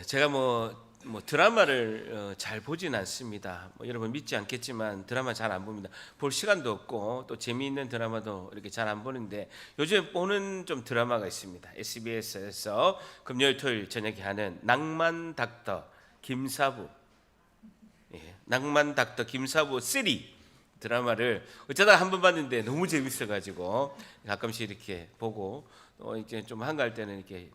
제가 드라마를 잘 보진 않습니다. 여러분 믿지 않겠지만 드라마 잘 안 봅니다. 볼 시간도 없고 또 재미있는 드라마도 이렇게 잘 안 보는데 요즘 보는 좀 드라마가 있습니다. SBS에서 금요일 토요일 저녁에 하는 낭만 닥터 김사부, 낭만 닥터 김사부 3 드라마를 어쩌다 한 번 봤는데 너무 재밌어가지고 가끔씩 이렇게 보고 이제 좀 한가할 때는 이렇게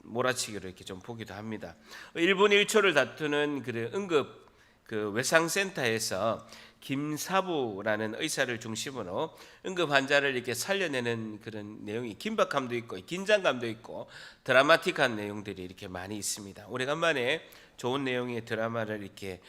몰아치기로 이렇게 좀 보기도 합니다. 1분 1초를 다투는 응급 외상센터에서 김사부라는 의사를 중심으로 응급 환자를 이렇게 살려내는 그런 내용이 긴박함도 있고 긴장감도 있고 드라마틱한 내용들이 이렇게 많이 있습니다. 오래간만에 좋은 내용의 드라마를 이렇게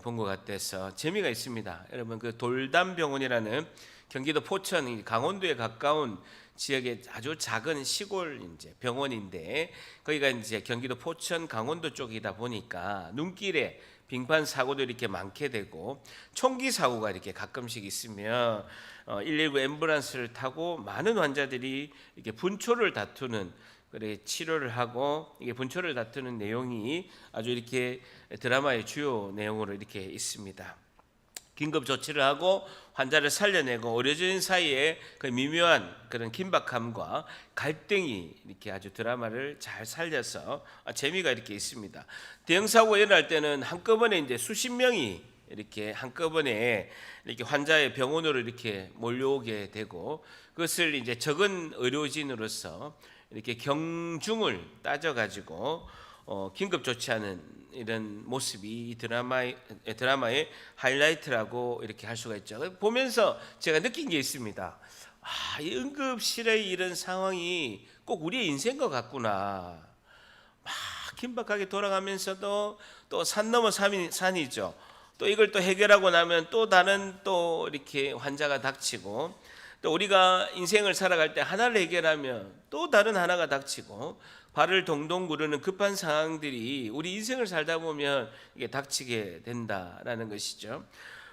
본 것 같아서 재미가 있습니다. 여러분 돌담병원이라는 경기도 포천 강원도에 가까운 지역의 아주 작은 시골 이제 병원인데 거기가 이제 경기도 포천 강원도 쪽이다 보니까 눈길에 빙판 사고도 이렇게 많게 되고 총기 사고가 이렇게 가끔씩 있으면 119 앰뷸런스를 타고 많은 환자들이 이렇게 분초를 다투는 그래 치료를 하고 이게 분초를 다투는 내용이 아주 이렇게 드라마의 주요 내용으로 이렇게 있습니다. 긴급 조치를 하고 환자를 살려내고 의료진 사이에 그 미묘한 그런 긴박함과 갈등이 이렇게 아주 드라마를 잘 살려서 재미가 이렇게 있습니다. 대형 사고가 일어날 때는 한꺼번에 이제 수십 명이 이렇게 한꺼번에 이렇게 환자의 병원으로 이렇게 몰려오게 되고 그것을 이제 적은 의료진으로서 이렇게 경중을 따져가지고 긴급 조치하는 이런 모습이 이 드라마의 하이라이트라고 이렇게 할 수가 있죠. 보면서 제가 느낀 게 있습니다. 이 응급실의 이런 상황이 꼭 우리의 인생과 같구나. 막 긴박하게 돌아가면서도 또 산 넘어 산이죠. 또 이걸 또 해결하고 나면 또 다른 또 이렇게 환자가 닥치고 또 우리가 인생을 살아갈 때 하나를 해결하면 또 다른 하나가 닥치고 발을 동동 구르는 급한 상황들이 우리 인생을 살다 보면 이게 닥치게 된다라는 것이죠.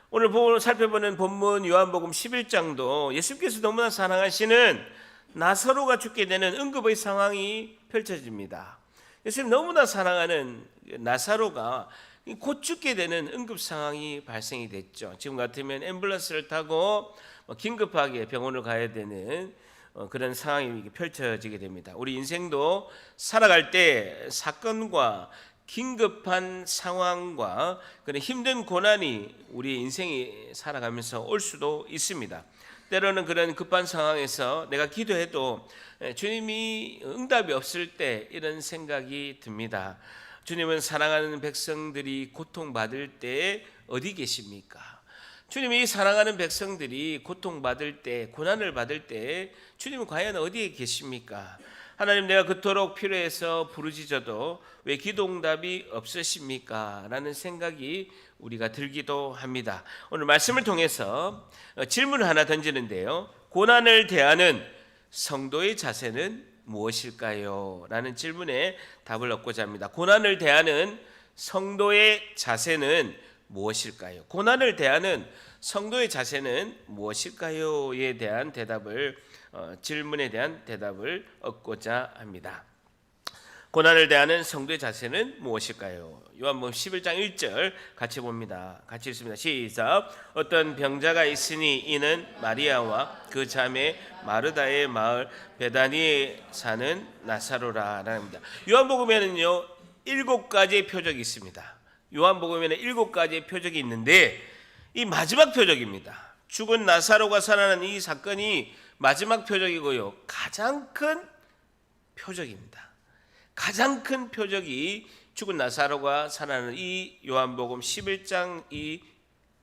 오늘 살펴보는 본문 요한복음 11장도 예수께서 너무나 사랑하시는 나사로가 죽게 되는 응급의 상황이 펼쳐집니다. 예수님 너무나 사랑하는 나사로가 곧 죽게 되는 응급 상황이 발생이 됐죠. 지금 같으면 앰뷸런스를 타고 긴급하게 병원을 가야 되는 그런 상황이 펼쳐지게 됩니다. 우리 인생도 살아갈 때 사건과 긴급한 상황과 그런 힘든 고난이 우리 인생이 살아가면서 올 수도 있습니다. 때로는 그런 급한 상황에서 내가 기도해도 주님이 응답이 없을 때 이런 생각이 듭니다. 주님은 사랑하는 백성들이 고통받을 때 어디 계십니까? 주님이 사랑하는 백성들이 고통받을 때 고난을 받을 때 주님은 과연 어디에 계십니까? 하나님 내가 그토록 필요해서 부르짖어도 왜 기도응답이 없으십니까? 라는 생각이 우리가 들기도 합니다. 오늘 말씀을 통해서 질문을 하나 던지는데요. 고난을 대하는 성도의 자세는 무엇일까요? 라는 질문에 답을 얻고자 합니다. 고난을 대하는 성도의 자세는 무엇일까요? 고난을 대하는 성도의 자세는 무엇일까요?에 대한 질문에 대한 대답을 얻고자 합니다. 고난을 대하는 성도의 자세는 무엇일까요? 요한복음 11장 1절 같이 봅니다. 같이 읽습니다. 시작. 어떤 병자가 있으니 이는 마리아와 그 자매 마르다의 마을 베다니에 사는 나사로라 합니다. 요한복음에는요 7가지의 표적이 있습니다. 요한복음에는 7가지의 표적이 있는데 이 마지막 표적입니다. 죽은 나사로가 살아난 이 사건이 마지막 표적이고요. 가장 큰 표적입니다. 가장 큰 표적이 죽은 나사로가 살아나는 이 요한복음 11장 이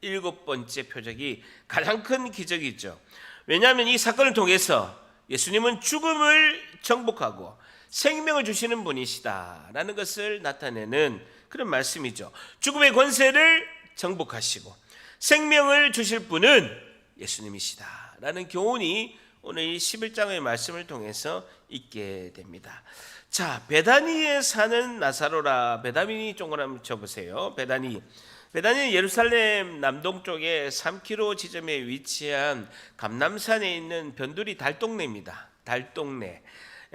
7번째 표적이 가장 큰 기적이죠. 왜냐하면 이 사건을 통해서 예수님은 죽음을 정복하고 생명을 주시는 분이시다라는 것을 나타내는 그런 말씀이죠. 죽음의 권세를 정복하시고 생명을 주실 분은 예수님이시다라는 교훈이 오늘 이 11장의 말씀을 통해서 있게 됩니다. 자, 베다니에 사는 나사로라. 베다니 쪽으로 한번 쳐보세요. 베다니는 예루살렘 남동쪽에 3km 지점에 위치한 감람산에 있는 변두리 달동네입니다. 달동네.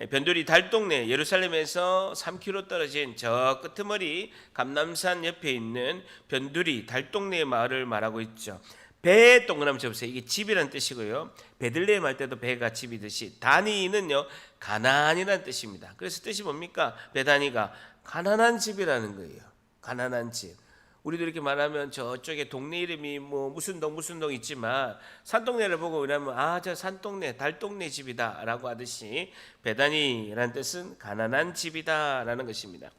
변두리 달동네 예루살렘에서 3km 떨어진 저 끄트머리 감람산 옆에 있는 변두리 달동네 마을을 말하고 있죠. 배 동그라미 쳐보세요. 이게 집이라는 뜻이고요. 베들레헴 할 때도 배가 집이듯이 다니는요 가난이라는 뜻입니다. 그래서 뜻이 뭡니까? 베다니가 가난한 집이라는 거예요. 가난한 집. 우리도 이렇게 말하면 저쪽에 동네 이름이 뭐 무슨 동 있지만 산동네를 보고 이러면 저 산동네 달동네 집이다라고 하듯이 베다니라는 뜻은 가난한 집이다라는 것입니다.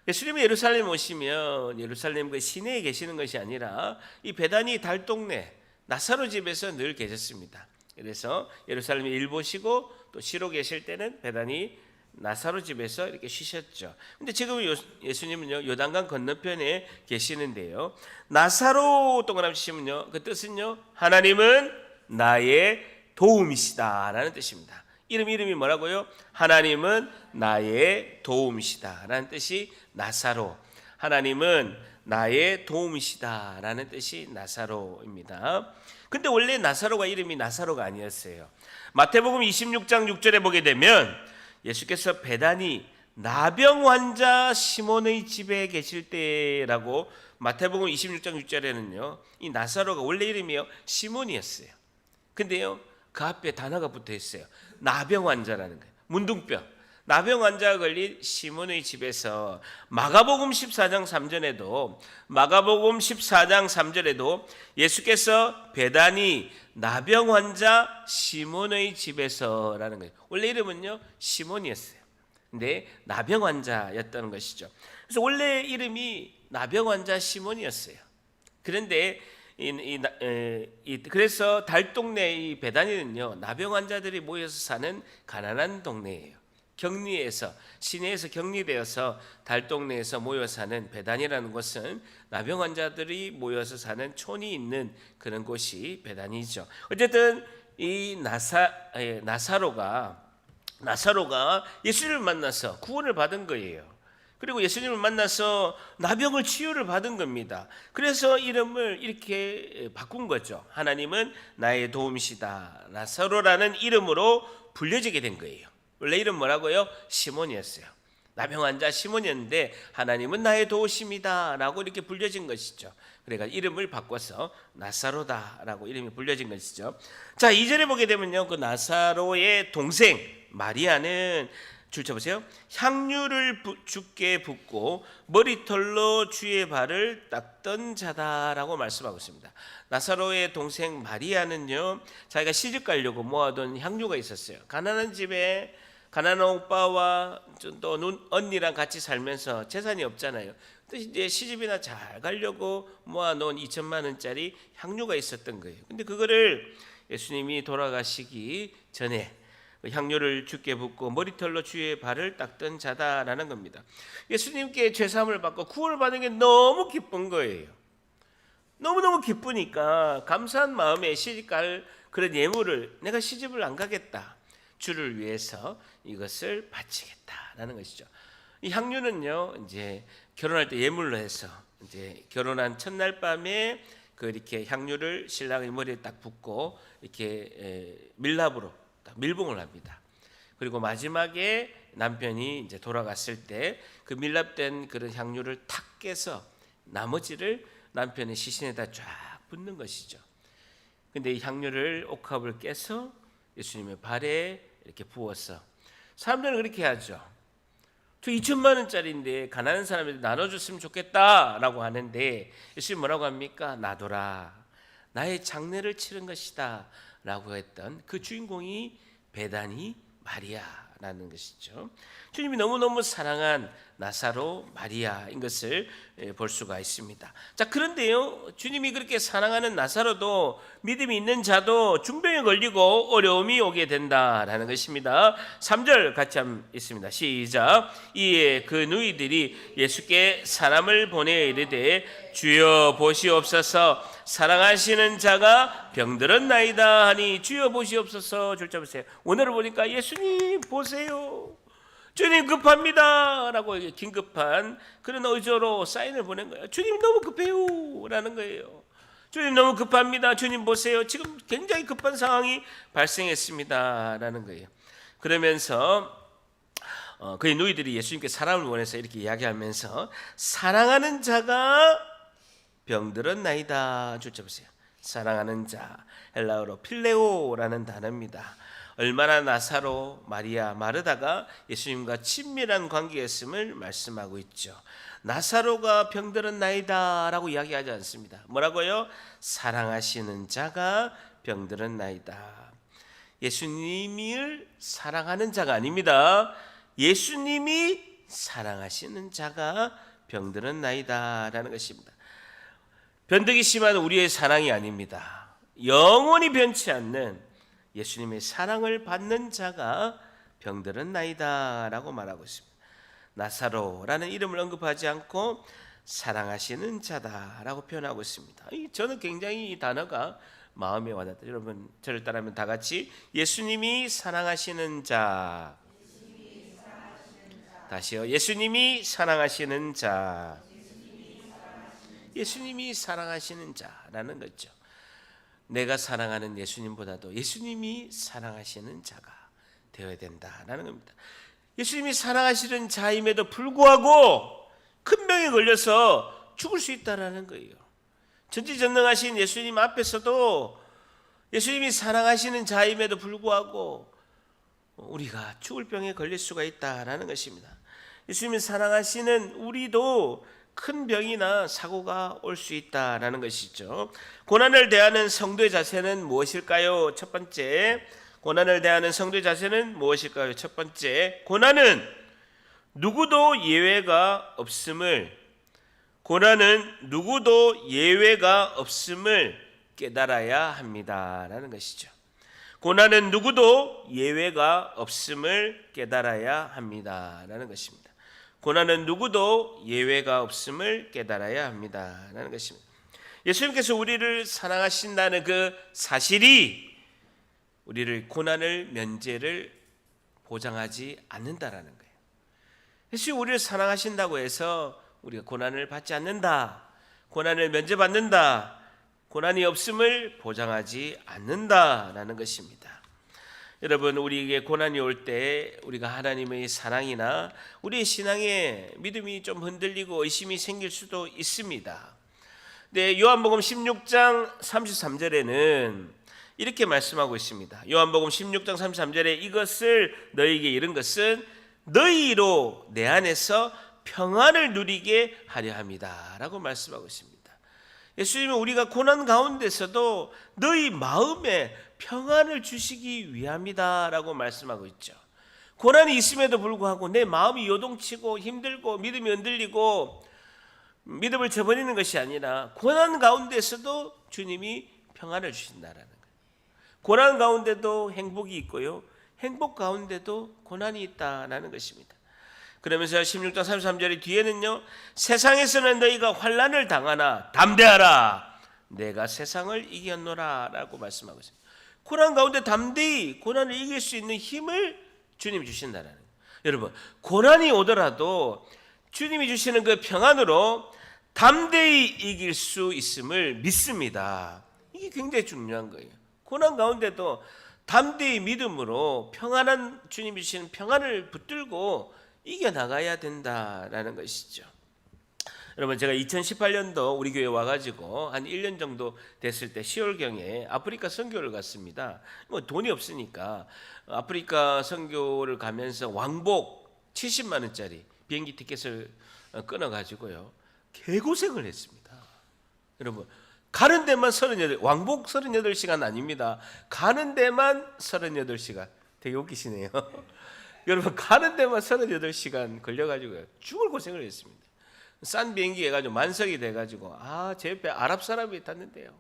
예수님이 예루살렘 오시면 예루살렘 그 시내에 계시는 것이 아니라 이 베다니 달동네 나사로 집에서 늘 계셨습니다. 그래서 예루살렘에 일 보시고 또 쉬러 계실 때는 베다니 나사로 집에서 이렇게 쉬셨죠. 근데 지금 예수님은요 요단강 건너편에 계시는데요. 나사로 동그라미 치시면요 그 뜻은요 하나님은 나의 도움이시다라는 뜻입니다. 이름이 뭐라고요? 하나님은 나의 도움이시다라는 뜻이 나사로. 하나님은 나의 도움이시다라는 뜻이 나사로입니다. 근데 원래 나사로가 이름이 나사로가 아니었어요. 마태복음 26장 6절에 보게 되면 예수께서 베다니 나병 환자 시몬의 집에 계실 때라고 마태복음 26장 6절에는요 이 나사로가 원래 이름이요 시몬이었어요. 근데요 그 앞에 단어가 붙어 있어요. 나병 환자라는 거예요. 문둥병. 나병 환자가 걸린 시몬의 집에서 마가복음 14장 3절에도 예수께서 베다니 나병 환자 시몬의 집에서라는 거예요. 원래 이름은요 시몬이었어요. 근데 나병 환자였다는 것이죠. 그래서 원래 이름이 나병 환자 시몬이었어요. 그런데 그래서 달동네 이 베다니는요 나병 환자들이 모여서 사는 가난한 동네예요. 격리에서 시내에서 격리되어서 달동네에서 모여 사는 베다니라는 곳은 나병 환자들이 모여서 사는 촌이 있는 그런 곳이 베다니죠. 어쨌든 이 나사로가 예수님을 만나서 구원을 받은 거예요. 그리고 예수님을 만나서 나병을 치유를 받은 겁니다. 그래서 이름을 이렇게 바꾼 거죠. 하나님은 나의 도움이시다. 나사로라는 이름으로 불려지게 된 거예요. 원래 이름 뭐라고요? 시몬이었어요. 나병 환자 시몬이었는데 하나님은 나의 도우심이다 라고 이렇게 불려진 것이죠. 그러니까 이름을 바꿔서 나사로다라고 이름이 불려진 것이죠. 자, 2절에 보게 되면요 그 나사로의 동생 마리아는 줄 쳐보세요. 향유를 주께 붓고 머리털로 주의 발을 닦던 자다라고 말씀하고 있습니다. 나사로의 동생 마리아는요 자기가 시집 가려고 모아둔 향유가 있었어요. 가난한 집에 가난한 오빠와 또 언니랑 같이 살면서 재산이 없잖아요. 이제 시집이나 잘 가려고 모아놓은 2천만 원짜리 향유가 있었던 거예요. 근데 그거를 예수님이 돌아가시기 전에 향유를 주께 붓고 머리털로 주의 발을 닦던 자다라는 겁니다. 예수님께 죄사함을 받고 구원을 받는 게 너무 기쁜 거예요. 너무너무 기쁘니까 감사한 마음에 시집갈 그런 예물을 내가 시집을 안 가겠다. 주를 위해서 이것을 바치겠다라는 것이죠. 이 향유는요, 이제 결혼할 때 예물로 해서 이제 결혼한 첫날 밤에 그 이렇게 향유를 신랑의 머리에 딱 붓고 이렇게 밀랍으로 딱 밀봉을 합니다. 그리고 마지막에 남편이 이제 돌아갔을 때 그 밀랍된 그런 향유를 탁 깨서 나머지를 남편의 시신에다 쫙 붓는 것이죠. 근데 이 향유를 옥합을 깨서 예수님의 발에 이렇게 부어서 사람들은 그렇게 하죠. 저 2천만 원짜리인데 가난한 사람한테 나눠줬으면 좋겠다라고 하는데 예수님 뭐라고 합니까? 놔둬라. 나의 장례를 치른 것이다 라고 했던 그 주인공이 베다니 마리아라는 것이죠. 주님이 너무너무 사랑한 나사로 마리아인 것을 볼 수가 있습니다. 자, 그런데요, 주님이 그렇게 사랑하는 나사로도 믿음이 있는 자도 중병에 걸리고 어려움이 오게 된다라는 것입니다. 3절 같이 한번 있습니다. 시작. 이에 그 누이들이 예수께 사람을 보내 이르되 주여 보시옵소서, 사랑하시는 자가 병들었나이다 하니 주여 보시옵소서. 줄 잡으세요. 오늘을 보니까 예수님 보세요, 주님 급합니다 라고 긴급한 그런 의조로 사인을 보낸 거예요. 주님 너무 급해요 라는 거예요. 주님 너무 급합니다. 주님 보세요, 지금 굉장히 급한 상황이 발생했습니다 라는 거예요. 그러면서 그의 누이들이 예수님께 사랑을 원해서 이렇게 이야기하면서 사랑하는 자가 병들었나이다. 줄자 보세요. 사랑하는 자, 헬라어로 필레오라는 단어입니다. 얼마나 나사로, 마리아, 마르다가 예수님과 친밀한 관계였음을 말씀하고 있죠. 나사로가 병들었나이다 라고 이야기하지 않습니다. 뭐라고요? 사랑하시는 자가 병들었나이다. 예수님을 사랑하는 자가 아닙니다. 예수님이 사랑하시는 자가 병들었나이다 라는 것입니다. 변덕이 심한 우리의 사랑이 아닙니다. 영원히 변치 않는 예수님의 사랑을 받는 자가 병들었나이다 라고 말하고 있습니다. 나사로라는 이름을 언급하지 않고 사랑하시는 자다라고 표현하고 있습니다. 저는 굉장히 이 단어가 마음에 와닿다. 여러분 저를 따라하면 다 같이 예수님이 사랑하시는 자. 다시요. 예수님이 사랑하시는 자. 예수님이 사랑하시는 자라는 거죠. 내가 사랑하는 예수님보다도 예수님이 사랑하시는 자가 되어야 된다라는 겁니다. 예수님이 사랑하시는 자임에도 불구하고 큰 병에 걸려서 죽을 수 있다라는 거예요. 전지전능하신 예수님 앞에서도 예수님이 사랑하시는 자임에도 불구하고 우리가 죽을 병에 걸릴 수가 있다라는 것입니다. 예수님이 사랑하시는 우리도 큰 병이나 사고가 올 수 있다라는 것이죠. 고난을 대하는 성도의 자세는 무엇일까요? 첫 번째, 고난을 대하는 성도의 자세는 무엇일까요? 첫 번째, 고난은 누구도 예외가 없음을 깨달아야 합니다라는 것이죠. 고난은 누구도 예외가 없음을 깨달아야 합니다라는 것입니다. 고난은 누구도 예외가 없음을 깨달아야 합니다라는 것입니다. 예수님께서 우리를 사랑하신다는 그 사실이 우리를 고난을 면제를 보장하지 않는다라는 거예요. 예수님이 우리를 사랑하신다고 해서 우리가 고난을 받지 않는다, 고난을 면제받는다, 고난이 없음을 보장하지 않는다라는 것입니다. 여러분, 우리에게 고난이 올 때 우리가 하나님의 사랑이나 우리의 신앙의 믿음이 좀 흔들리고 의심이 생길 수도 있습니다. 네, 요한복음 16장 33절에는 이렇게 말씀하고 있습니다. 요한복음 16장 33절에 이것을 너희에게 이른 것은 너희로 내 안에서 평안을 누리게 하려 함이다 라고 말씀하고 있습니다. 예수님은 우리가 고난 가운데서도 너희 마음에 평안을 주시기 위함이다 라고 말씀하고 있죠. 고난이 있음에도 불구하고 내 마음이 요동치고 힘들고 믿음이 흔들리고 믿음을 저버리는 것이 아니라 고난 가운데서도 주님이 평안을 주신다라는 거예요. 고난 가운데도 행복이 있고요, 행복 가운데도 고난이 있다라는 것입니다. 그러면서 16장 33절의 뒤에는요, 세상에서는 너희가 환난을 당하나 담대하라, 내가 세상을 이겼노라 라고 말씀하고 있습니다. 고난 가운데 담대히 고난을 이길 수 있는 힘을 주님이 주신다는 거예요. 여러분, 고난이 오더라도 주님이 주시는 그 평안으로 담대히 이길 수 있음을 믿습니다. 이게 굉장히 중요한 거예요. 고난 가운데도 담대히 믿음으로 평안한 주님이 주시는 평안을 붙들고 이겨나가야 된다라는 것이죠. 여러분, 제가 2018년도 우리 교회 와가지고 한 1년 정도 됐을 때 10월경에 아프리카 선교를 갔습니다. 뭐 돈이 없으니까 아프리카 선교를 가면서 왕복 70만 원짜리 비행기 티켓을 끊어가지고요, 개고생을 했습니다. 여러분, 가는 데만 38, 왕복 38시간 아닙니다. 가는 데만 38시간. 되게 웃기시네요. 여러분, 가는 데만 38시간 걸려가지고 죽을 고생을 했습니다. 싼 비행기 해가지고 만석이 돼가지고 제 옆에 아랍 사람이 탔는데요,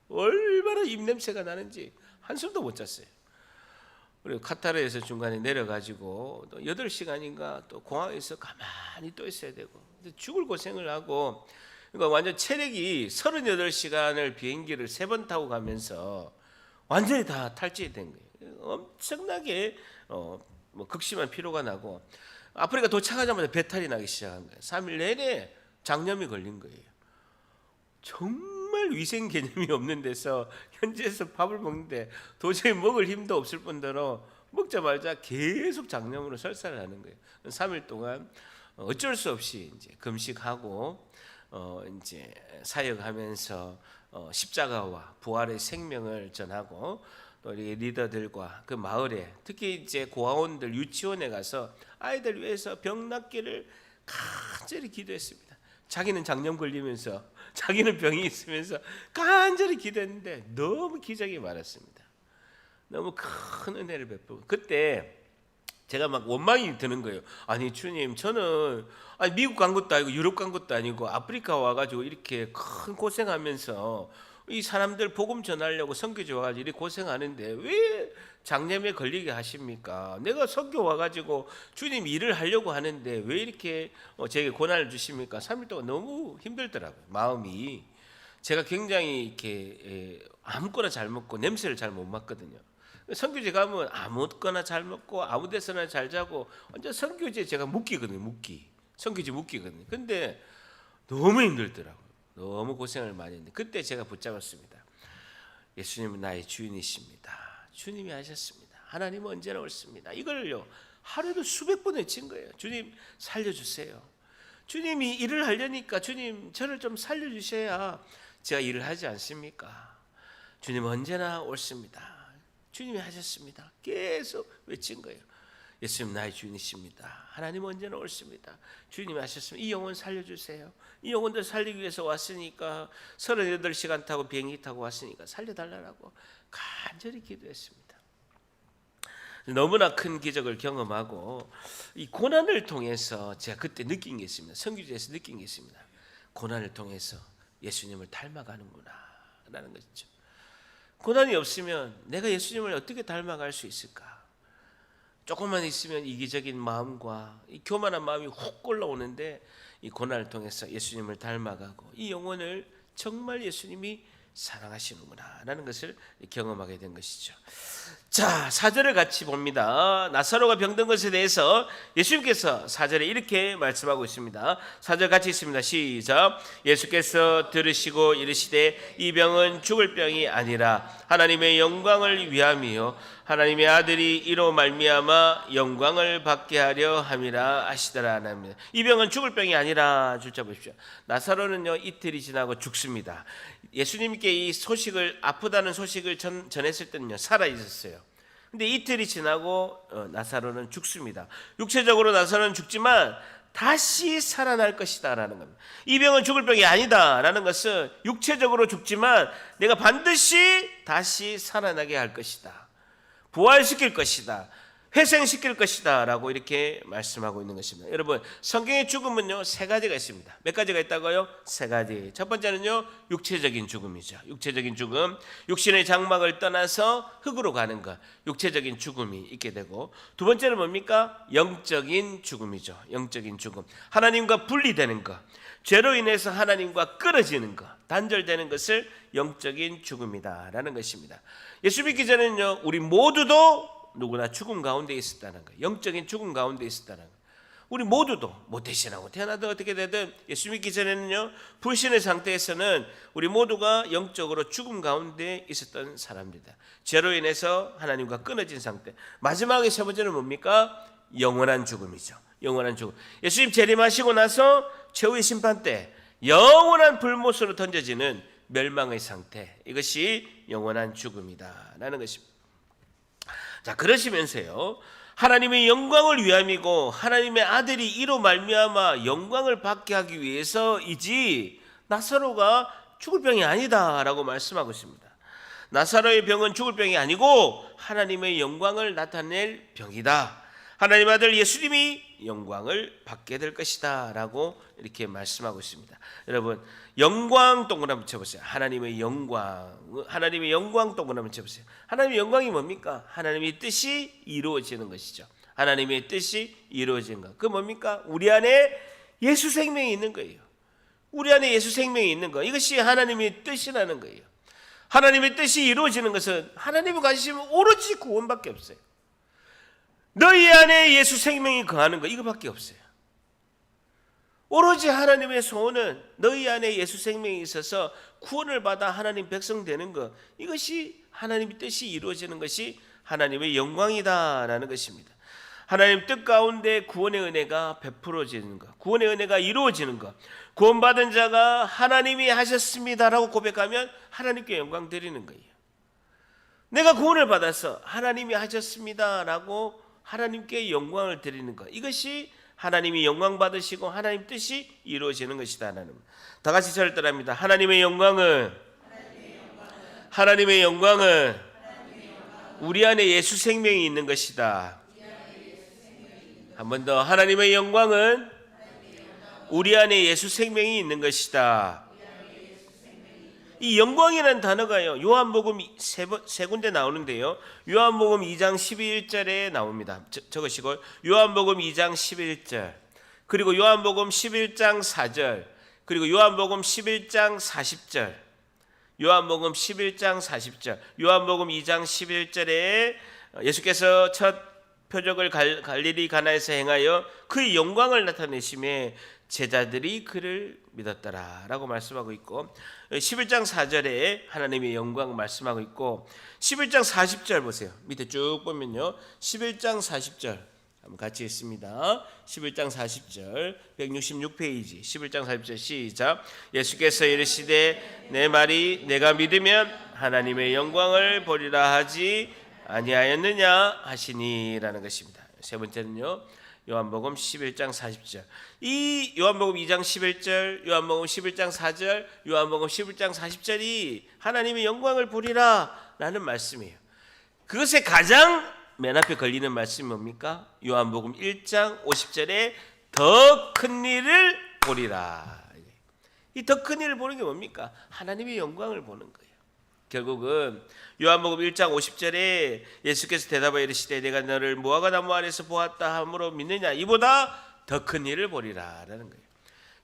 얼마나 입냄새가 나는지 한숨도 못 잤어요. 그리고 카타르에서 중간에 내려가지고 또 8시간인가 또 공항에서 가만히 또 있어야 되고 죽을 고생을 하고, 그러니까 완전 체력이 38시간을 비행기를 3번 타고 가면서 완전히 다 탈취된 거예요. 엄청나게 뭐 극심한 피로가 나고 아프리카 도착하자마자 배탈이 나기 시작한 거예요. 3일 내내 장염이 걸린 거예요. 정말 위생 개념이 없는 데서 현지에서 밥을 먹는데 도저히 먹을 힘도 없을 뿐더러 먹자마자 계속 장염으로 설사를 하는 거예요. 3일 동안 어쩔 수 없이 이제 금식하고 이제 사역하면서 십자가와 부활의 생명을 전하고 또 우리 리더들과 그 마을에 특히 이제 고아원들 유치원에 가서 아이들 위해서 병 낫기를 간절히 기도했습니다. 자기는 장염 걸리면서 자기는 병이 있으면서 간절히 기도했는데 너무 기적이 많았습니다. 너무 큰 은혜를 베푸고 그때 제가 막 원망이 드는 거예요. 아니 주님, 저는 미국 간 것도 아니고 유럽 간 것도 아니고 아프리카 와가지고 이렇게 큰 고생하면서 이 사람들 복음 전하려고 선교지 와가지고 이렇게 고생하는데 왜 장염에 걸리게 하십니까? 내가 선교 와가지고 주님 일을 하려고 하는데 왜 이렇게 제게 고난을 주십니까? 3일 동안 너무 힘들더라고요. 마음이. 제가 굉장히 이렇게 아무거나 잘 먹고 냄새를 잘 못 맡거든요. 선교지 가면 아무거나 잘 먹고 아무 데서나 잘 자고 완전 선교지에 제가 묶이거든요. 선교지 묶이거든요. 근데 너무 힘들더라고요. 너무 고생을 많이 했는데 그때 제가 붙잡았습니다. 예수님은 나의 주인이십니다. 주님이 하셨습니다. 하나님은 언제나 옳습니다. 이걸요 하루에도 수백 번 외친 거예요. 주님 살려주세요. 주님이 일을 하려니까 주님 저를 좀 살려주셔야 제가 일을 하지 않습니까? 주님은 언제나 옳습니다. 주님이 하셨습니다. 계속 외친 거예요. 예수님 나의 주인이십니다. 하나님 언제나 옳습니다. 주님이 하셨습니다. 이 영혼 살려주세요. 이 영혼들 살리기 위해서 왔으니까 38시간 타고 비행기 타고 왔으니까 살려달라고 간절히 기도했습니다. 너무나 큰 기적을 경험하고 이 고난을 통해서 제가 그때 느낀 게 있습니다. 선교지에서 느낀 게 있습니다. 고난을 통해서 예수님을 닮아가는구나 라는 것이죠. 고난이 없으면 내가 예수님을 어떻게 닮아갈 수 있을까? 조금만 있으면 이기적인 마음과 이 교만한 마음이 훅 올라오는데 이 고난을 통해서 예수님을 닮아가고 이 영혼을 정말 예수님이 사랑하시는구나 라는 것을 경험하게 된 것이죠. 자, 4절을 같이 봅니다. 나사로가 병든 것에 대해서 예수님께서 4절에 이렇게 말씀하고 있습니다. 4절 같이 있습니다. 시작. 예수께서 들으시고 이르시되 이 병은 죽을 병이 아니라 하나님의 영광을 위함이요 하나님의 아들이 이로 말미암아 영광을 받게 하려 함이라 하시더라 합니다. 이 병은 죽을 병이 아니라 줄자 보십시오. 나사로는요 이틀이 지나고 죽습니다. 예수님께 이 소식을 아프다는 소식을 전했을 때는요 살아 있었어요. 근데 이틀이 지나고 나사로는 죽습니다. 육체적으로 나사로는 죽지만 다시 살아날 것이다 라는 겁니다. 이 병은 죽을 병이 아니다 라는 것은 육체적으로 죽지만 내가 반드시 다시 살아나게 할 것이다, 부활시킬 것이다, 회생시킬 것이다 라고 이렇게 말씀하고 있는 것입니다. 여러분 성경의 죽음은요 세 가지가 있습니다. 몇 가지가 있다고요? 세 가지. 첫 번째는요 육체적인 죽음이죠. 육체적인 죽음, 육신의 장막을 떠나서 흙으로 가는 것, 육체적인 죽음이 있게 되고, 두 번째는 뭡니까? 영적인 죽음이죠. 영적인 죽음, 하나님과 분리되는 것, 죄로 인해서 하나님과 끊어지는 것, 단절되는 것을 영적인 죽음이다 라는 것입니다. 예수 믿기 전에는요 우리 모두도 누구나 죽음 가운데 있었다는 거예요. 영적인 죽음 가운데 있었다는 거예요. 우리 모두도 대신하고 태어나든 어떻게 되든 예수 믿기 전에는요 불신의 상태에서는 우리 모두가 영적으로 죽음 가운데 있었던 사람들이다. 죄로 인해서 하나님과 끊어진 상태. 마지막에 세 번째는 뭡니까? 영원한 죽음이죠. 영원한 죽음. 예수님 재림하시고 나서 최후의 심판 때 영원한 불못으로 던져지는 멸망의 상태, 이것이 영원한 죽음이다 라는 것입니다. 자, 그러시면서요 하나님의 영광을 위함이고 하나님의 아들이 이로 말미암아 영광을 받게 하기 위해서이지 나사로가 죽을 병이 아니다 라고 말씀하고 있습니다. 나사로의 병은 죽을 병이 아니고 하나님의 영광을 나타낼 병이다. 하나님 아들 예수님이 영광을 받게 될 것이다 라고 이렇게 말씀하고 있습니다. 여러분 영광 동그라미 쳐보세요. 하나님의 영광, 하나님의 영광 동그라미 쳐보세요. 하나님의 영광이 뭡니까? 하나님의 뜻이 이루어지는 것이죠. 하나님의 뜻이 이루어지는 것. 그 뭡니까? 우리 안에 예수 생명이 있는 거예요. 우리 안에 예수 생명이 있는 것, 이것이 하나님의 뜻이라는 거예요. 하나님의 뜻이 이루어지는 것은 하나님의 관심은 오로지 구원밖에 없어요. 너희 안에 예수 생명이 거하는 것, 이거밖에 없어요. 오로지 하나님의 소원은 너희 안에 예수 생명이 있어서 구원을 받아 하나님 백성 되는 것, 이것이 하나님의 뜻이 이루어지는 것이 하나님의 영광이다라는 것입니다. 하나님 뜻 가운데 구원의 은혜가 베풀어지는 것, 구원의 은혜가 이루어지는 것, 구원받은 자가 하나님이 하셨습니다라고 고백하면 하나님께 영광 드리는 거예요. 내가 구원을 받아서 하나님이 하셨습니다라고 하나님께 영광을 드리는 것, 이것이 하나님이 영광 받으시고 하나님 뜻이 이루어지는 것이다. 다 같이 저를 따라합니다. 하나님의 영광은 우리 안에 예수 생명이 있는 것이다. 한 번 더. 하나님의 영광은 우리 안에 예수 생명이 있는 것이다. 이 영광이라는 단어가요, 요한복음 세 군데 나오는데요, 요한복음 2장 11절에 나옵니다. 적으시고 요한복음 2장 11절, 그리고 요한복음 11장 4절, 그리고 요한복음 11장 40절, 요한복음 11장 40절, 요한복음 2장 11절에 예수께서 첫 표적을 갈릴리 가나에서 행하여 그의 영광을 나타내심에 제자들이 그를 믿었더라라고 말씀하고 있고, 11장 4절에 하나님의 영광을 말씀하고 있고, 11장 40절 보세요. 밑에 쭉 보면요, 11장 40절 한번 같이 읽습니다. 11장 40절 166페이지 11장 40절 시작. 예수께서 이르시되 내 말이 내가 믿으면 하나님의 영광을 보리라 하지 아니하였느냐 하시니라는 것입니다. 세 번째는요, 요한복음 11장 40절. 이 요한복음 2장 11절, 요한복음 11장 4절, 요한복음 11장 40절이 하나님의 영광을 보리라 라는 말씀이에요. 그것에 가장 맨 앞에 걸리는 말씀이 뭡니까? 요한복음 1장 50절에 더 큰 일을 보리라. 이 더 큰 일을 보는 게 뭡니까? 하나님의 영광을 보는 거예요. 결국은 요한복음 1장 50절에 예수께서 대답하여 이르시되 내가 너를 무화과 나무 아래서 보았다 함으로 믿느냐? 이보다 더 큰 일을 보리라 라는 거예요.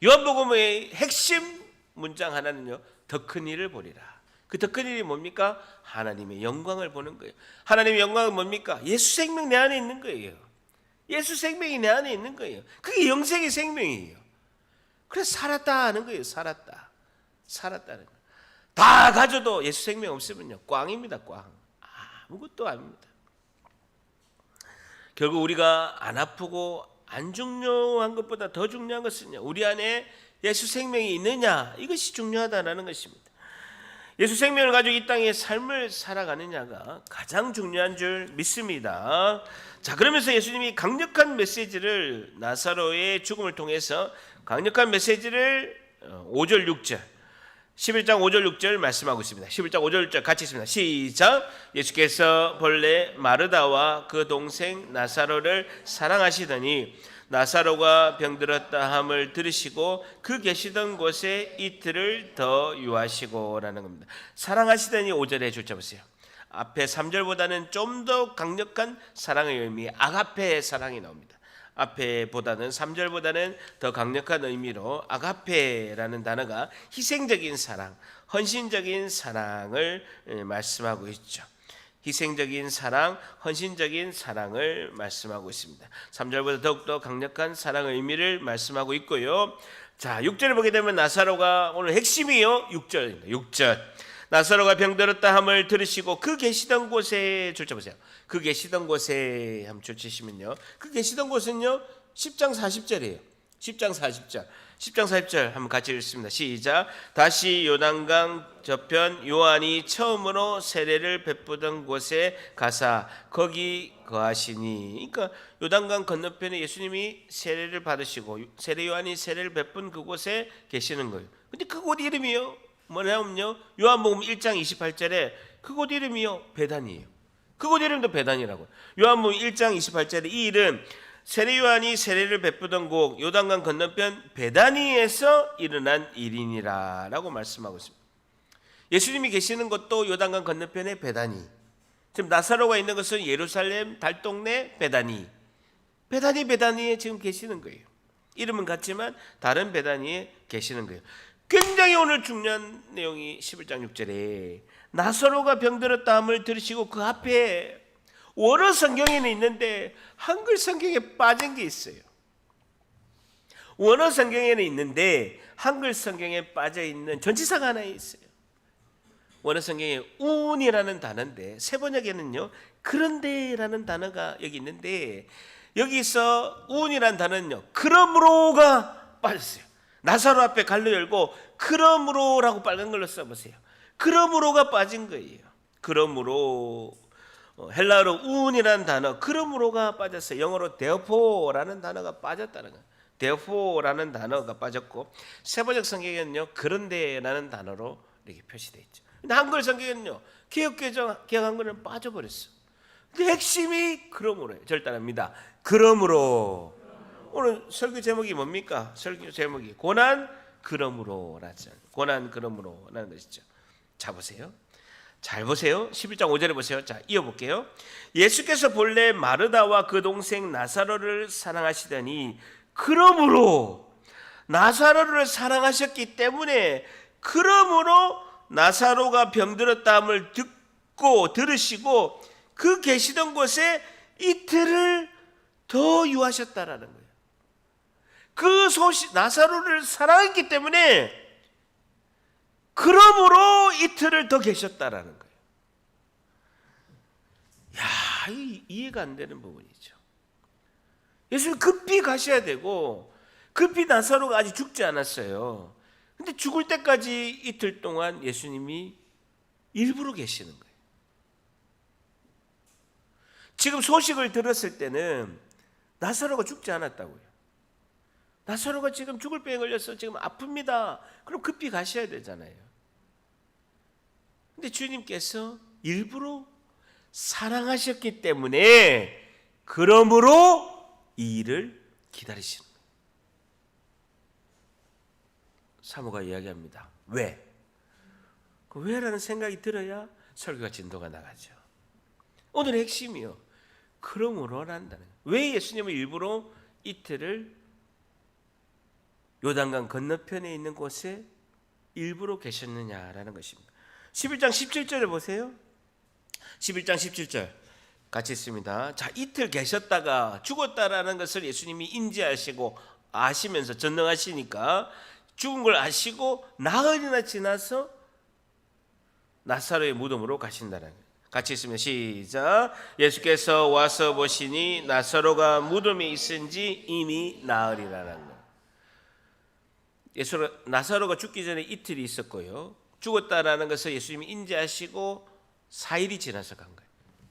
요한복음의 핵심 문장 하나는요, 더 큰 일을 보리라. 그 더 큰 일이 뭡니까? 하나님의 영광을 보는 거예요. 하나님의 영광은 뭡니까? 예수 생명 내 안에 있는 거예요. 예수 생명이 내 안에 있는 거예요. 그게 영생의 생명이에요. 그래서 살았다 하는 거예요. 살았다는 거예요. 다 가져도 예수 생명 없으면요, 꽝입니다. 꽝. 아무것도 아닙니다. 결국 우리가 안 아프고 안 중요한 것보다 더 중요한 것은요, 우리 안에 예수 생명이 있느냐, 이것이 중요하다는 것입니다. 예수 생명을 가지고 이 땅의 삶을 살아가느냐가 가장 중요한 줄 믿습니다. 자, 그러면서 예수님이 강력한 메시지를, 나사로의 죽음을 통해서 강력한 메시지를 5절 6절 11장 5절 6절 말씀하고 있습니다. 11장 5절 6절 같이 있습니다. 시작. 예수께서 본래 마르다와 그 동생 나사로를 사랑하시더니 나사로가 병들었다 함을 들으시고 그 계시던 곳에 이틀을 더 유하시고 라는 겁니다. 사랑하시더니 5절에 줄쳐보세요. 앞에 3절보다는 좀 더 강력한 사랑의 의미, 아가페의 사랑이 나옵니다. 앞에보다는 3절보다는 더 강력한 의미로 아가페라는 단어가 희생적인 사랑, 헌신적인 사랑을 말씀하고 있죠. 희생적인 사랑, 헌신적인 사랑을 말씀하고 있습니다. 3절보다 더욱더 강력한 사랑의 의미를 말씀하고 있고요. 자, 6절을 보게 되면 나사로가, 오늘 핵심이요, 6절입니다. 6절. 나사로가 병들었다 함을 들으시고 그 계시던 곳에 줄쳐보세요. 그 계시던 곳에 한번 줄치시면요, 그 계시던 곳은요 10장 40절이에요. 10장 40절 10장 40절 한번 같이 읽습니다. 시작. 다시 요단강 저편 요한이 처음으로 세례를 베푸던 곳에 가사 거기 거하시니. 그러니까 요단강 건너편에 예수님이 세례를 받으시고 세례 요한이 세례를 베푼 그곳에 계시는 거예요. 근데 그곳 이름이요 뭐냐면요, 요한복음 1장 28절에 그곳 이름이요 베단이에요. 그곳 이름도 베단이라고요. 요한복음 1장 28절에 이 일은 세례 요한이 세례를 베푸던 곳 요단강 건너편 베다니에서 일어난 일이니라라고 말씀하고 있습니다. 예수님이 계시는 곳도 요단강 건너편의 베다니. 지금 나사로가 있는 것은 예루살렘 달동네 베다니에 지금 계시는 거예요. 이름은 같지만 다른 베다니에 계시는 거예요. 굉장히 오늘 중요한 내용이 11장 6절에 나사로가 병들었다 함을 들으시고 그 앞에 원어 성경에는 있는데 한글 성경에 빠진 게 있어요. 원어 성경에는 있는데 한글 성경에 빠져 있는 전치사가 하나 있어요. 원어 성경에 운이라는 단어인데 세번역에는요 그런데라는 단어가 여기 있는데, 여기서 우은이라는 단어는요, 그러므로가 빠졌어요. 나사로 앞에 갈로 열고 그러므로라고 빨간 걸로 써보세요. 그러므로가 빠진 거예요. 그러므로, 헬라어로 우은이라는 단어, 그러므로가 빠졌어요. 영어로 therefore 단어가 빠졌다는 거예요. therefore 단어가 빠졌고, 세번역 성경에는요, 그런데라는 단어로 이렇게 표시되어 있죠. 근데 한글 성경에는요, 개역개정 한글은 빠져버렸어. 근데 핵심이 그러므로예요. 절단합니다. 그러므로. 오늘 설교 제목이 뭡니까? 설교 제목이 고난 그러므로라죠. 고난 그러므로라는 것이죠. 자, 보세요. 잘 보세요. 11장 5절에 보세요. 자, 이어볼게요. 예수께서 본래 마르다와 그 동생 나사로를 사랑하시더니, 그러므로 나사로를 사랑하셨기 때문에, 그러므로 나사로가 병들었다함을 듣고 들으시고 그 계시던 곳에 이틀을 더 유하셨다라는 거예요. 그 소식, 나사로를 사랑했기 때문에 그러므로 이틀을 더 계셨다라는 거예요. 야, 이해가 안 되는 부분이죠. 예수님 급히 가셔야 되고, 급히 나사로가 아직 죽지 않았어요. 근데 죽을 때까지 이틀 동안 예수님이 일부러 계시는 거예요. 지금 소식을 들었을 때는 나사로가 죽지 않았다고요. 나사로가 지금 죽을 병에 걸려서 지금 아픕니다. 그럼 급히 가셔야 되잖아요. 근데 주님께서 일부러 사랑하셨기 때문에, 그러므로 이 일을 기다리시는 거예요. 사모가 이야기합니다. 왜? 그 왜라는 생각이 들어야 설교가 진도가 나가죠. 오늘의 핵심이요, 그러므로란다는 거예요. 왜 예수님은 일부러 이틀을 요단강 건너편에 있는 곳에 일부러 계셨느냐라는 것입니다. 11장 17절을 보세요. 11장 17절 같이 있습니다. 자, 이틀 계셨다가 죽었다라는 것을 예수님이 인지하시고 아시면서, 전능하시니까 죽은 걸 아시고 나흘이나 지나서 나사로의 무덤으로 가신다는 거예요. 같이 있습니다. 시작. 예수께서 와서 보시니 나사로가 무덤에 있은지 이미 나흘이라는 거예요. 나사로가 죽기 전에 이틀이 있었고요, 죽었다라는 것을 예수님이 인지하시고 4일이 지나서 간 거예요.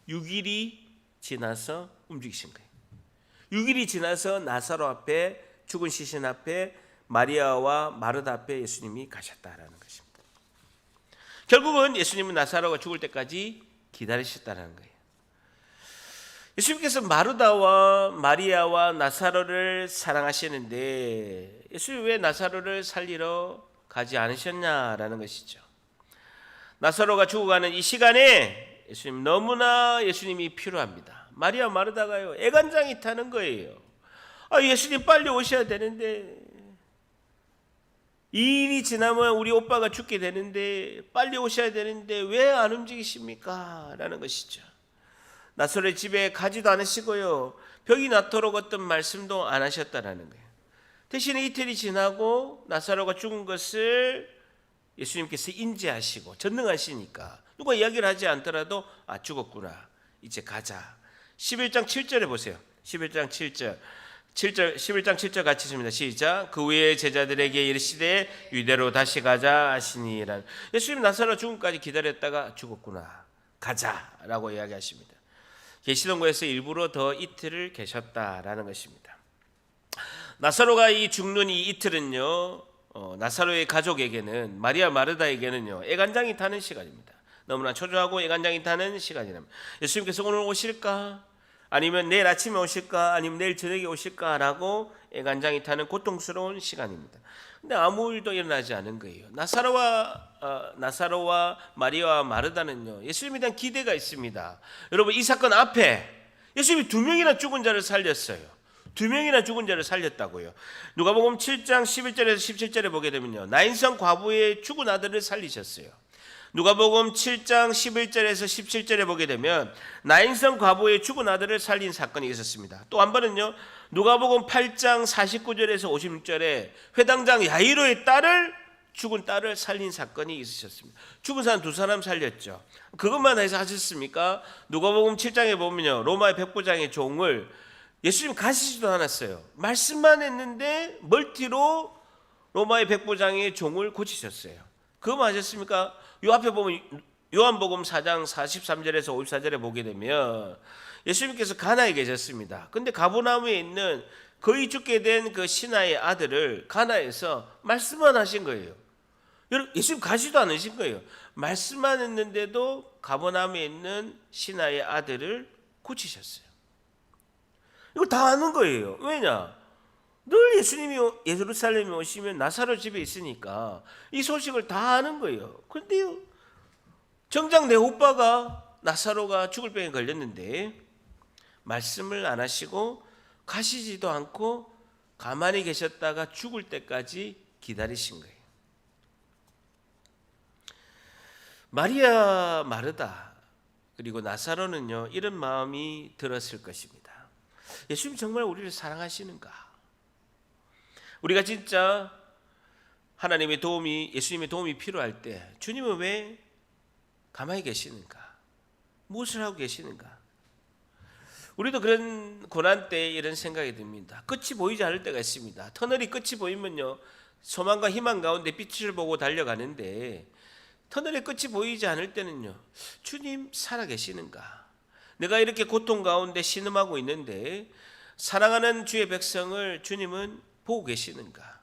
6일이 지나서 움직이신 거예요. 6일이 지나서 나사로 앞에, 죽은 시신 앞에, 마리아와 마르다 앞에 예수님이 가셨다라는 것입니다. 결국은 예수님은 나사로가 죽을 때까지 기다리셨다는 거예요. 예수님께서 마르다와 마리아와 나사로를 사랑하시는데, 예수님이 왜 나사로를 살리러 가지 않으셨냐라는 것이죠. 나사로가 죽어가는 이 시간에 예수님, 너무나 예수님이 필요합니다. 마리아 마르다가요, 애간장이 타는 거예요. 예수님 빨리 오셔야 되는데, 이 일이 지나면 우리 오빠가 죽게 되는데, 빨리 오셔야 되는데 왜 안 움직이십니까? 라는 것이죠. 나사로의 집에 가지도 않으시고요, 벽이 낫도록 어떤 말씀도 안 하셨다라는 거예요. 대신에 이틀이 지나고 나사로가 죽은 것을 예수님께서 인지하시고, 전능하시니까 누가 이야기를 하지 않더라도 죽었구나, 이제 가자. 11장 7절에 보세요. 11장 7절 같이 있습니다. 시작. 그 후에 제자들에게 이르시되 유대로 다시 가자 하시니라. 예수님 나사로 죽음까지 기다렸다가 죽었구나, 가자라고 이야기하십니다. 계시던 곳에서 일부러 더 이틀을 계셨다라는 것입니다. 나사로가 죽는 이 이틀은요, 나사로의 가족에게는, 마리아 마르다에게는요, 애간장이 타는 시간입니다. 너무나 초조하고 애간장이 타는 시간이랍니다. 예수님께서 오늘 오실까? 아니면 내일 아침에 오실까? 아니면 내일 저녁에 오실까라고 애간장이 타는 고통스러운 시간입니다. 근데 아무 일도 일어나지 않은 거예요. 나사로와 마리아와 마르다는요, 예수님에 대한 기대가 있습니다. 여러분, 이 사건 앞에 예수님이 2명이나 죽은 자를 살렸어요. 2명이나 죽은 자를 살렸다고요. 누가복음 7장 11절에서 17절에 보게 되면요, 나인성 과부의 죽은 아들을 살리셨어요. 누가복음 7장 11절에서 17절에 보게 되면 나인성 과부의 죽은 아들을 살린 사건이 있었습니다. 또 한 번은요, 누가복음 8장 49절에서 56절에 회당장 야이로의 딸을 죽은 딸을 살린 사건이 있으셨습니다. 죽은 사람 두 사람 살렸죠. 그것만 해서 하셨습니까? 누가복음 7장에 보면요, 로마의 백부장의 종을 예수님 가시지도 않았어요. 말씀만 했는데 멀티로 로마의 백부장의 종을 고치셨어요. 그것만 하셨습니까? 요 앞에 보면 요한복음 4장 43절에서 54절에 보게 되면 예수님께서 가나에 계셨습니다. 근데 가버나움에 있는 거의 죽게 된 그 신하의 아들을 가나에서 말씀만 하신 거예요. 예수님 가시도 않으신 거예요. 말씀만 했는데도 가버나움에 있는 신하의 아들을 고치셨어요. 이걸 다 아는 거예요. 왜냐? 늘 예수님이 예루살렘에 오시면 나사로 집에 있으니까 이 소식을 다 아는 거예요. 그런데요, 정작 내 오빠가 나사로가 죽을 병에 걸렸는데 말씀을 안 하시고 가시지도 않고 가만히 계셨다가 죽을 때까지 기다리신 거예요. 마리아, 마르다 그리고 나사로는요, 이런 마음이 들었을 것입니다. 예수님 정말 우리를 사랑하시는가? 우리가 진짜 하나님의 도움이, 예수님의 도움이 필요할 때 주님은 왜 가만히 계시는가? 무엇을 하고 계시는가? 우리도 그런 고난 때에 이런 생각이 듭니다. 끝이 보이지 않을 때가 있습니다. 터널이 끝이 보이면요, 소망과 희망 가운데 빛을 보고 달려가는데 터널의 끝이 보이지 않을 때는요, 주님 살아계시는가? 내가 이렇게 고통 가운데 신음하고 있는데 사랑하는 주의 백성을 주님은 보고 계시는가?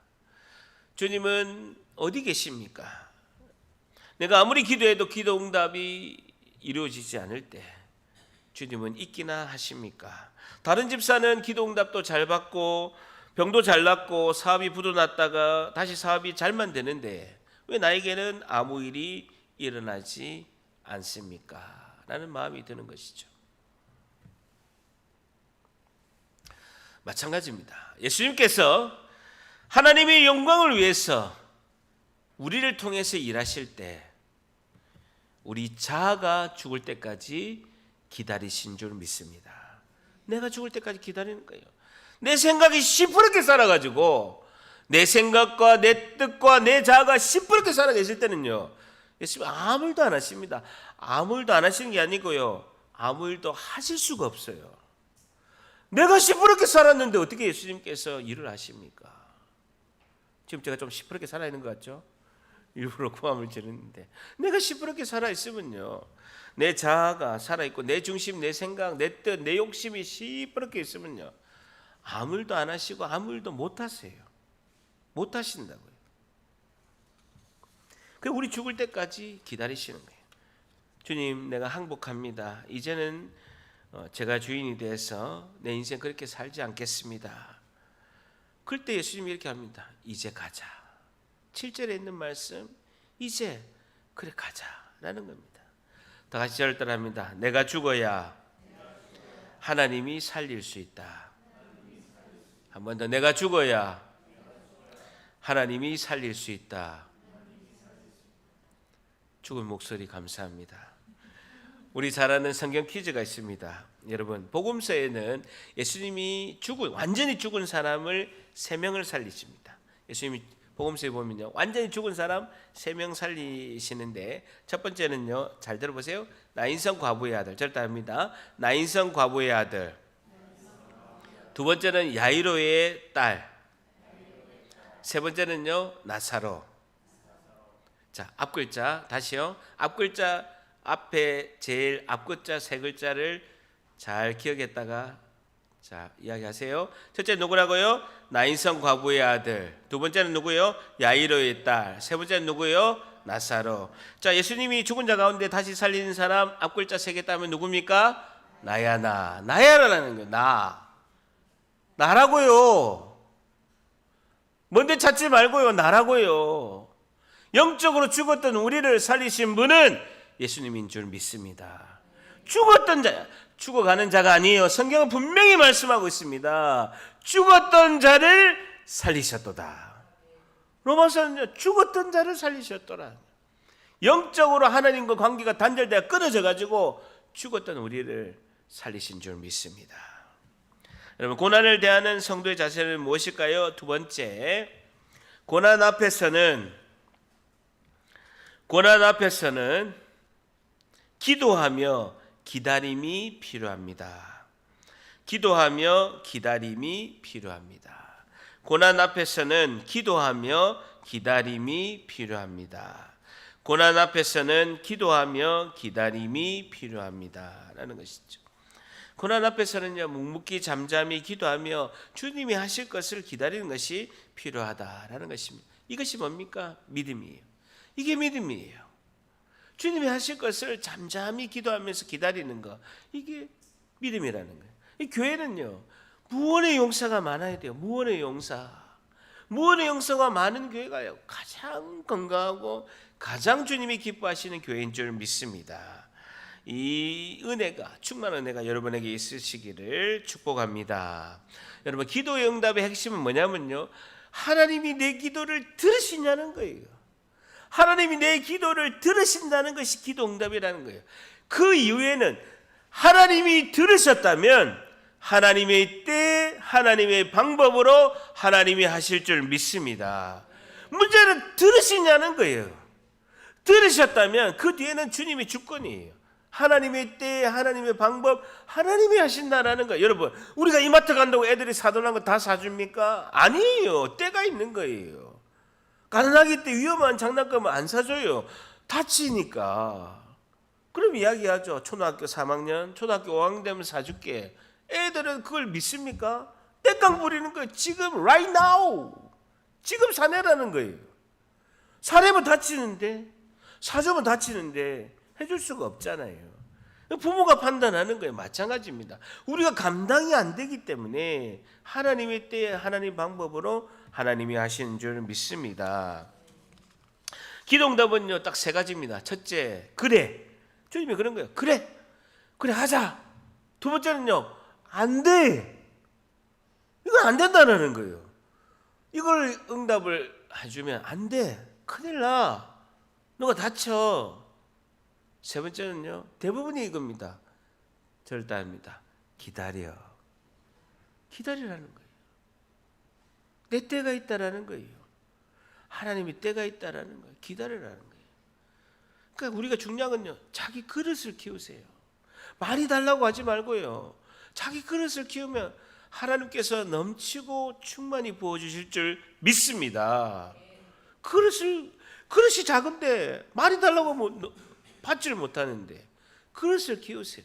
주님은 어디 계십니까? 내가 아무리 기도해도 기도 응답이 이루어지지 않을 때 주님은 있기나 하십니까? 다른 집사는 기도 응답도 잘 받고 병도 잘 낫고 사업이 부도났다가 다시 사업이 잘만 되는데 왜 나에게는 아무 일이 일어나지 않습니까? 라는 마음이 드는 것이죠. 마찬가지입니다. 예수님께서 하나님의 영광을 위해서 우리를 통해서 일하실 때 우리 자아가 죽을 때까지 기다리신 줄 믿습니다. 내가 죽을 때까지 기다리는 거예요. 내 생각이 시퍼렇게 살아가지고 내 생각과 내 뜻과 내 자아가 시퍼렇게 살아계실 때는요, 예수님 아무 일도 안 하십니다. 아무 일도 안 하시는 게 아니고요, 아무 일도 하실 수가 없어요. 내가 시퍼렇게 살았는데 어떻게 예수님께서 일을 하십니까? 지금 제가 좀 시퍼렇게 살아있는 것 같죠? 일부러 고함을 지르는데 내가 시퍼렇게 살아있으면요, 내 자아가 살아있고 내 중심, 내 생각, 내 뜻, 내 욕심이 시퍼렇게 있으면요, 아무 일도 안 하시고 아무 일도 못 하세요. 못 하신다고요. 그래서 우리 죽을 때까지 기다리시는 거예요. 주님, 내가 항복합니다. 이제는 제가 주인이 돼서 내 인생 그렇게 살지 않겠습니다. 그럴 때 예수님이 이렇게 합니다. 이제 가자. 7절에 있는 말씀, 이제 그래 가자라는 겁니다. 다 같이 저를 따라합니다. 내가 죽어야 하나님이 살릴 수 있다. 한 번 더, 내가 죽어야 하나님이 살릴 수 있다. 죽은 목소리 감사합니다. 우리 잘 아는 성경 퀴즈가 있습니다. 여러분, 복음서에는 예수님이 완전히 죽은 사람을 3명을 살리십니다. 예수님이 복음서에 보면요, 완전히 죽은 사람 3명 살리시는데 첫 번째는요, 잘 들어보세요. 나인성 과부의 아들, 절대 합니다. 나인성 과부의 아들. 두 번째는 야이로의 딸. 세 번째는요, 나사로. 자, 앞글자 다시요. 앞글자 앞에 제일 앞글자 세 글자를 잘 기억했다가 자, 이야기하세요. 첫째 누구라고요? 나인성 과부의 아들. 두 번째는 누구요? 야이로의 딸. 세 번째는 누구요? 나사로. 자, 예수님이 죽은 자 가운데 다시 살리는 사람 앞글자 세 개 따면 누굽니까? 나야 나. 나야라는 거예요. 나라고요. 뭔데 찾지 말고요. 나라고요. 영적으로 죽었던 우리를 살리신 분은 예수님인 줄 믿습니다. 죽었던 자야. 죽어가는 자가 아니에요. 성경은 분명히 말씀하고 있습니다. 죽었던 자를 살리셨도다. 로마서는요, 죽었던 자를 살리셨더라. 영적으로 하나님과 관계가 단절되어 끊어져 가지고 죽었던 우리를 살리신 줄 믿습니다. 여러분, 고난을 대하는 성도의 자세는 무엇일까요? 두 번째, 고난 앞에서는 고난 앞에서는 기도하며 기다림이 필요합니다. 기도하며 기다림이 필요합니다. 고난 앞에서는 기도하며 기다림이 필요합니다. 고난 앞에서는 기도하며 기다림이 필요합니다. 라는 것이죠. 고난 앞에서는요, 묵묵히 잠잠히 기도하며 주님이 하실 것을 기다리는 것이 필요하다라는 것입니다. 이것이 뭡니까? 믿음이에요. 이게 믿음이에요. 주님이 하실 것을 잠잠히 기도하면서 기다리는 것, 이게 믿음이라는 거예요. 이 교회는요, 무언의 용사가 많아야 돼요. 무언의 용사. 무언의 용사가 많은 교회가요, 가장 건강하고 가장 주님이 기뻐하시는 교회인 줄 믿습니다. 이 은혜가, 충만한 은혜가 여러분에게 있으시기를 축복합니다. 여러분, 기도의 응답의 핵심은 뭐냐면요, 하나님이 내 기도를 들으시냐는 거예요. 하나님이 내 기도를 들으신다는 것이 기도 응답이라는 거예요. 그 이후에는 하나님이 들으셨다면 하나님의 때, 하나님의 방법으로 하나님이 하실 줄 믿습니다. 문제는 들으시냐는 거예요. 들으셨다면 그 뒤에는 주님이 주권이에요. 하나님의 때, 하나님의 방법, 하나님이 하신다라는 거예요. 여러분, 우리가 이마트 간다고 애들이 사달라는 거 다 사줍니까? 아니에요. 때가 있는 거예요. 가난하기 때 위험한 장난감은 안 사줘요. 다치니까. 그럼 이야기하죠. 초등학교 3학년, 초등학교 5학년 되면 사줄게. 애들은 그걸 믿습니까? 땡깡 부리는 거예요. 지금 right now. 지금 사내라는 거예요. 사내면 다치는데, 사주면 다치는데 해줄 수가 없잖아요. 부모가 판단하는 거예요. 마찬가지입니다. 우리가 감당이 안 되기 때문에 하나님의 때에 하나님 방법으로 하나님이 하시는 줄 믿습니다. 기도응답은요, 딱 세 가지입니다. 첫째, 그래. 주님이 그런 거예요. 그래 하자. 두 번째는요, 안 돼. 이건 안 된다는 거예요. 이걸 응답을 해주면 안 돼. 큰일 나. 너가 다쳐. 세 번째는요, 대부분이 이겁니다. 절대합니다. 기다리라는 거예요. 내 때가 있다라는 거예요. 하나님이 때가 있다라는 거예요. 기다리라는 거예요. 그러니까 우리가 중요한 건요, 자기 그릇을 키우세요. 많이 달라고 하지 말고요, 자기 그릇을 키우면 하나님께서 넘치고 충만히 부어주실 줄 믿습니다. 그릇이 작은데 많이 달라고 하면 받지를 못하는데 그릇을 키우세요.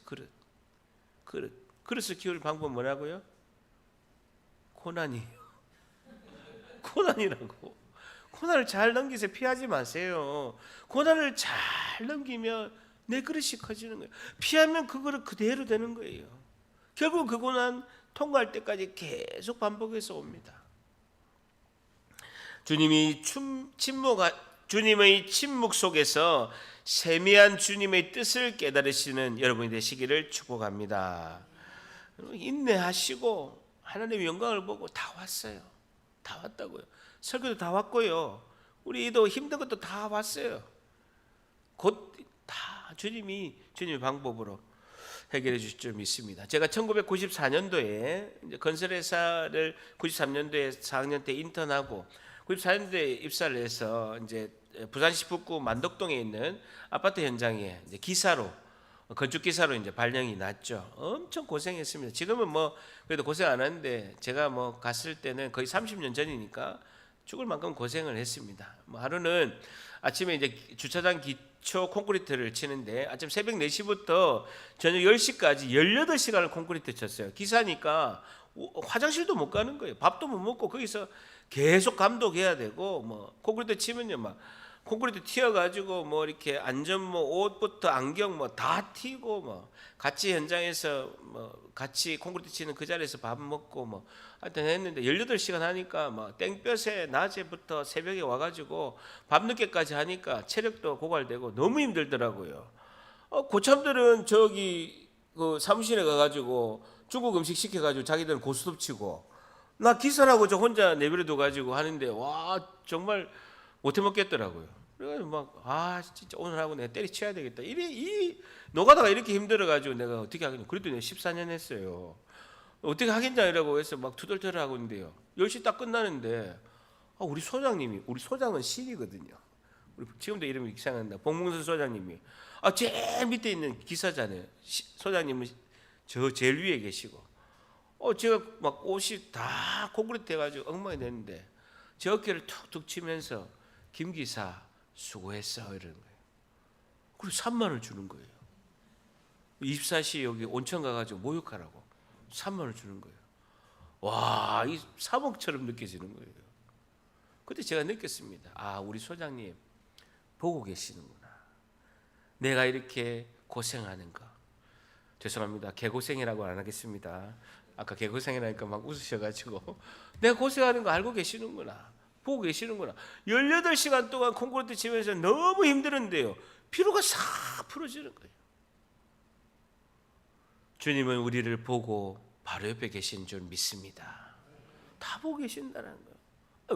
그릇을 키울 방법 뭐라고요? 고난이에요. 고난이라고. 고난을 잘 넘기세요. 피하지 마세요. 고난을 잘 넘기면 내 그릇이 커지는 거예요. 피하면 그 그릇 그대로 되는 거예요. 결국 그 고난 통과할 때까지 계속 반복해서 옵니다. 주님의 침묵 속에서 세미한 주님의 뜻을 깨달으시는 여러분이 되시기를 축복합니다. 인내하시고 하나님의 영광을 보고 다 왔어요. 다 왔다고요. 설교도 다 왔고요. 우리도 힘든 것도 다 왔어요. 곧 다 주님의 방법으로 해결해 주실 줄 믿습니다. 제가 1994년도에 건설회사를 93년도에 4학년 때 인턴하고 94년도에 입사를 해서 이제 부산시 북구 만덕동에 있는 아파트 현장에 이제 건축 기사로 이제 발령이 났죠. 엄청 고생했습니다. 지금은 뭐 그래도 고생 안 하는데 제가 뭐 갔을 때는 거의 30년 전이니까 죽을 만큼 고생을 했습니다. 뭐 하루는 아침에 이제 주차장 기초 콘크리트를 치는데 아침 새벽 4시부터 저녁 10시까지 18시간을 콘크리트 쳤어요. 기사니까 화장실도 못 가는 거예요. 밥도 못 먹고 거기서 계속 감독해야 되고, 뭐 콘크리트 치면요, 막 콘크리트 튀어가지고 뭐 이렇게 안전 뭐 옷부터 안경 뭐 다 튀고, 뭐 같이 현장에서 뭐 같이 콘크리트 치는 그 자리에서 밥 먹고 뭐 하여튼 했는데 18시간 하니까 뭐 땡볕에 낮에부터 새벽에 와가지고 밤늦게까지 하니까 체력도 고갈되고 너무 힘들더라고요. 고참들은 저기 그 사무실에 가가지고 중국 음식 시켜가지고 자기들은 고스톱 치고, 나 기사라고 저 혼자 내버려둬 가지고 하는데 와 정말 못해 먹겠더라고요. 그래서 막 진짜 오늘 하고 내가 때리쳐야 되겠다. 이 노가다가 이렇게 힘들어 가지고 내가 어떻게 하겠냐. 그래도 내가 14년 했어요. 어떻게 하겠냐 이라고 해서 막 투덜투덜 하고 있는데요. 10시 딱 끝나는데 우리 소장은 신이거든요. 우리 지금도 이름이 생각난다. 봉문수 소장님이 제일 밑에 있는 기사잖아요. 소장님은 저 제일 위에 계시고 제가 막 옷이 다 콘크리트 해가지고 엉망이 됐는데 제 어깨를 툭툭 치면서 김 기사 수고했어 이러는 거예요. 그리고 3만 원 주는 거예요. 24시 여기 온천 가가지고 모욕하라고 3만 원 주는 거예요. 와, 이 3억처럼 느껴지는 거예요. 그때 제가 느꼈습니다. 우리 소장님 보고 계시는구나. 내가 이렇게 고생하는 거. 죄송합니다. 개고생이라고 안 하겠습니다. 아까 개고생이라니까 막 웃으셔가지고 내가 고생하는 거 알고 계시는구나. 보고 계시는구나. 18시간 동안 콘크리트 치면서 너무 힘들었는데요. 피로가 싹 풀어지는 거예요. 주님은 우리를 보고 바로 옆에 계신 줄 믿습니다. 다 보고 계신다는 거예요.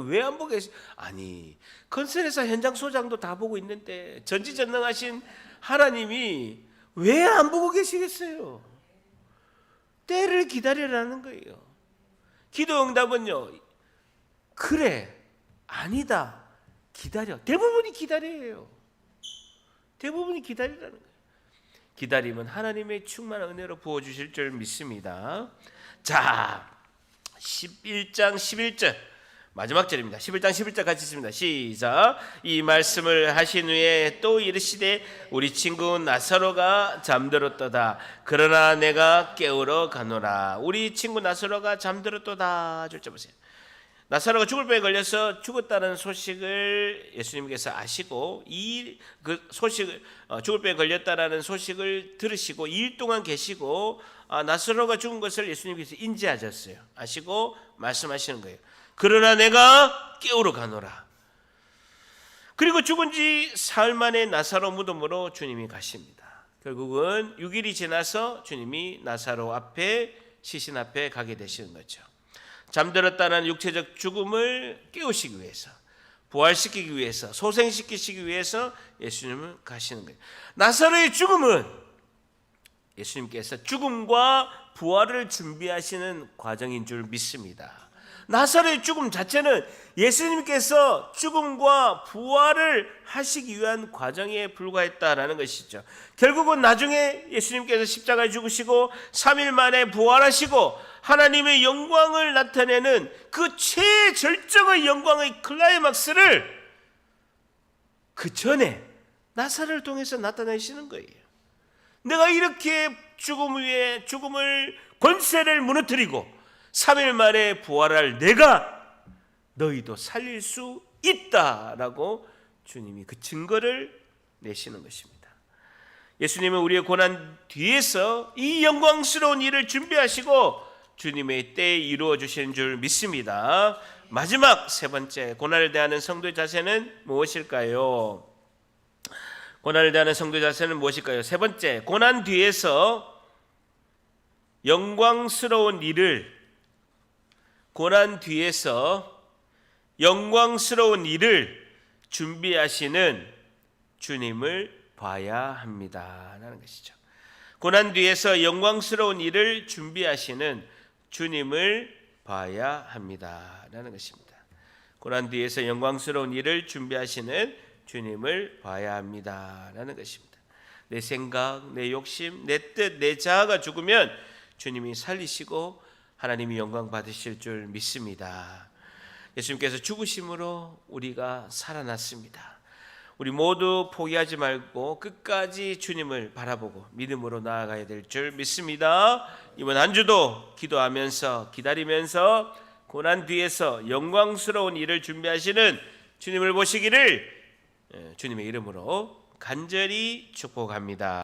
왜 안 보고 계시? 아니, 건설회사 현장 소장도 다 보고 있는데 전지전능하신 하나님이 왜 안 보고 계시겠어요? 때를 기다리라는 거예요. 기도 응답은요, 그래, 아니다, 기다려. 대부분이 기다려요. 대부분이 기다리라는 거예요. 기다림은 하나님의 충만한 은혜로 부어주실 줄 믿습니다. 자, 11장 11절 마지막 절입니다. 11장 11절 같이 읽습니다. 시작. 이 말씀을 하신 후에 또 이르시되 우리 친구 나사로가 잠들었도다. 그러나 내가 깨우러 가노라. 우리 친구 나사로가 잠들었도다. 줄자 보세요. 나사로가 죽을 병에 걸려서 죽었다는 소식을 예수님께서 아시고 그 소식을 죽을 병에 걸렸다라는 소식을 들으시고 2일 동안 계시고 나사로가 죽은 것을 예수님께서 인지하셨어요. 아시고 말씀하시는 거예요. 그러나 내가 깨우러 가노라. 그리고 죽은 지 사흘 만에 나사로 무덤으로 주님이 가십니다. 결국은 6일이 지나서 주님이 나사로 앞에 시신 앞에 가게 되시는 거죠. 잠들었다는 육체적 죽음을 깨우시기 위해서, 부활시키기 위해서, 소생시키시기 위해서 예수님은 가시는 거예요. 나사로의 죽음은 예수님께서 죽음과 부활을 준비하시는 과정인 줄 믿습니다. 나사로의 죽음 자체는 예수님께서 죽음과 부활을 하시기 위한 과정에 불과했다라는 것이죠. 결국은 나중에 예수님께서 십자가에 죽으시고 3일 만에 부활하시고 하나님의 영광을 나타내는 그 최절정의 영광의 클라이막스를 그 전에 나사로를 통해서 나타내시는 거예요. 내가 이렇게 죽음 위에 죽음을 권세를 무너뜨리고 3일 만에 부활할 내가 너희도 살릴 수 있다라고 주님이 그 증거를 내시는 것입니다. 예수님은 우리의 고난 뒤에서 이 영광스러운 일을 준비하시고 주님의 때에 이루어 주시는 줄 믿습니다. 마지막 세 번째, 고난을 대하는 성도의 자세는 무엇일까요? 고난을 대하는 성도의 자세는 무엇일까요? 세 번째, 고난 뒤에서 영광스러운 일을 준비하시는 주님을 봐야 합니다. 라는 것이죠. 고난 뒤에서 영광스러운 일을 준비하시는 주님을 봐야 합니다. 라는 것입니다. 고난 뒤에서 영광스러운 일을 준비하시는 주님을 봐야 합니다. 라는 것입니다. 내 생각, 내 욕심, 내 뜻, 내 자아가 죽으면 주님이 살리시고 하나님이 영광 받으실 줄 믿습니다. 예수님께서 죽으심으로 우리가 살아났습니다. 우리 모두 포기하지 말고 끝까지 주님을 바라보고 믿음으로 나아가야 될 줄 믿습니다. 이번 한 주도 기도하면서 기다리면서 고난 뒤에서 영광스러운 일을 준비하시는 주님을 보시기를 주님의 이름으로 간절히 축복합니다.